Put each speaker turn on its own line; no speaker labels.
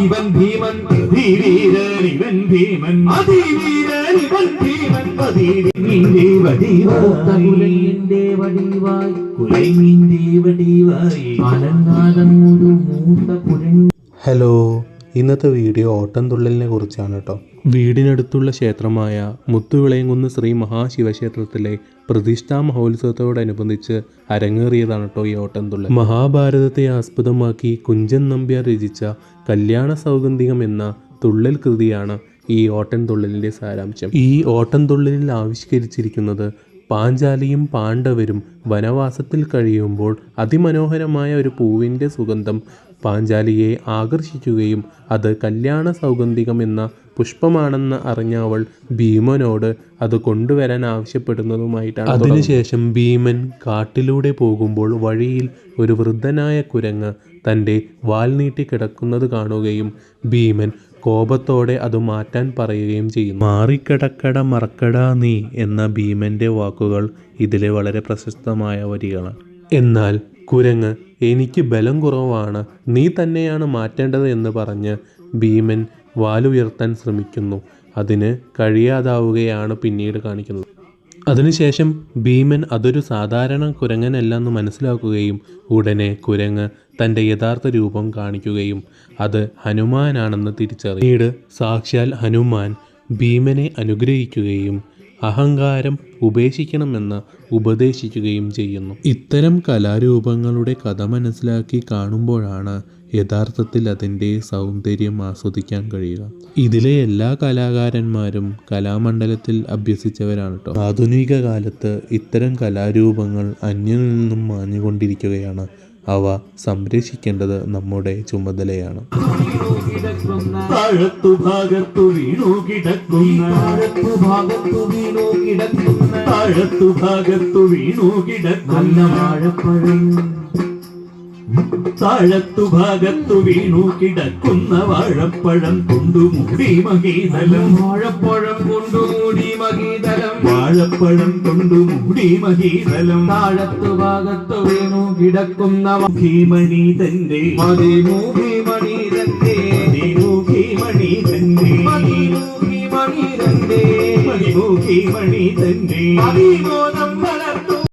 ഇവൻ ഭീമൻ അതിവീരൻ ഇവൻ ഭീമൻ കുലങ്ങിന്റെ വടിവായി അനങ്ങാതങ്ങൊരു മൂത്ത കുരങ്ങ്.
ഹലോ, ഇന്നത്തെ വീഡിയോ ഓട്ടംതുള്ളലിനെ കുറിച്ചാണ് കേട്ടോ. വീടിനടുത്തുള്ള ക്ഷേത്രമായ മുത്തുവിളയംകുന്ന് ശ്രീ മഹാശിവക്ഷേത്രത്തിലെ പ്രതിഷ്ഠാ മഹോത്സവത്തോടനുബന്ധിച്ച് അരങ്ങേറിയതാണ് കേട്ടോ ഈ ഓട്ടംതുള്ളൽ. മഹാഭാരതത്തെ ആസ്പദമാക്കി കുഞ്ചൻ നമ്പ്യാർ രചിച്ച കല്യാണ സൗഗന്ധികം എന്ന തുള്ളൽ കൃതിയാണ് ഈ ഓട്ടംതുള്ളലിൻ്റെ സാരാംശം. ഈ ഓട്ടംതുള്ളലിൽ ആവിഷ്കരിച്ചിരിക്കുന്നത് പാഞ്ചാലിയും പാണ്ഡവരും വനവാസത്തിൽ കഴിയുമ്പോൾ അതിമനോഹരമായ ഒരു പൂവിൻ്റെ സുഗന്ധം പാഞ്ചാലിയെ ആകർഷിക്കുകയും അത് കല്യാണ സൗഗന്ധികം എന്ന പുഷ്പമാണെന്ന് അറിഞ്ഞ അവൾ ഭീമനോട് അത് കൊണ്ടുവരാൻ ആവശ്യപ്പെടുന്നതുമായിട്ടാണ്. അതിനുശേഷം ഭീമൻ കാട്ടിലൂടെ പോകുമ്പോൾ വഴിയിൽ ഒരു വൃദ്ധനായ കുരങ്ങ് തൻ്റെ വാൽ നീട്ടി കിടക്കുന്നത് കാണുകയും ഭീമൻ കോപത്തോടെ അത് മാറ്റാൻ പറയുകയും ചെയ്യുന്നു. മാറിക്കിടക്കട മറക്കടാ നീ എന്ന ഭീമന്റെ വാക്കുകൾ ഇതിലെ വളരെ പ്രശസ്തമായ വരികളാണ്. എന്നാൽ കുരങ്ങ് എനിക്ക് ബലം കുറവാണ്, നീ തന്നെയാണ് മാറ്റേണ്ടത് എന്ന് പറഞ്ഞ് ഭീമൻ വാലുയർത്താൻ ശ്രമിക്കുന്നു. അതിന് കഴിയാതാവുകയാണ് പിന്നീട് കാണിക്കുന്നത്. അതിനുശേഷം ഭീമൻ അതൊരു സാധാരണ കുരങ്ങനല്ലെന്ന് മനസ്സിലാക്കുകയും ഉടനെ കുരങ്ങ് തൻ്റെ യഥാർത്ഥ രൂപം കാണിക്കുകയും അത് ഹനുമാനാണെന്ന് തിരിച്ചറിയും. പിന്നീട് സാക്ഷാൽ ഹനുമാൻ ഭീമനെ അനുഗ്രഹിക്കുകയും അഹങ്കാരം ഉപേക്ഷിക്കണമെന്ന് ഉപദേശിക്കുകയും ചെയ്യുന്നു. ഇത്തരം കലാരൂപങ്ങളുടെ കഥ മനസ്സിലാക്കി കാണുമ്പോഴാണ് യഥാർത്ഥത്തിൽ അതിൻ്റെ സൗന്ദര്യം ആസ്വദിക്കാൻ കഴിയുക. ഇതിലെ എല്ലാ കലാകാരന്മാരും കലാമണ്ഡലത്തിൽ അഭ്യസിച്ചവരാണ് കേട്ടോ. ആധുനിക കാലത്ത് ഇത്തരം കലാരൂപങ്ങൾ അന്യം നിന്നും മാഞ്ഞുകൊണ്ടിരിക്കുകയാണ്. അവ സംരക്ഷിക്കേണ്ടത് നമ്മുടെ ചുമതലയാണ്.
താഴത്തുഭാഗത്തു വീണു കിടക്കുന്ന വാഴപ്പഴം താഴത്തുഭാഗത്തു വീണു കിടക്കുന്ന വാഴപ്പഴം കൊണ്ടുമൂടി മഹീതലം വാഴപ്പഴം കൊണ്ടുമൂടി മഹീതലം വാഴപ്പഴം കൊണ്ടുമൂടി മഹീതലം താഴത്തുഭാഗത്തു വീണു കിടക്കുന്ന ഭീമണി തന്റെ മതിമൂഹിമണി തന്റെ മതിമൂഹിമണി തന്റെ മതിമൂഹിമണി തന്റെ മതിമൂഹിമണി തന്റെ അതിമോദം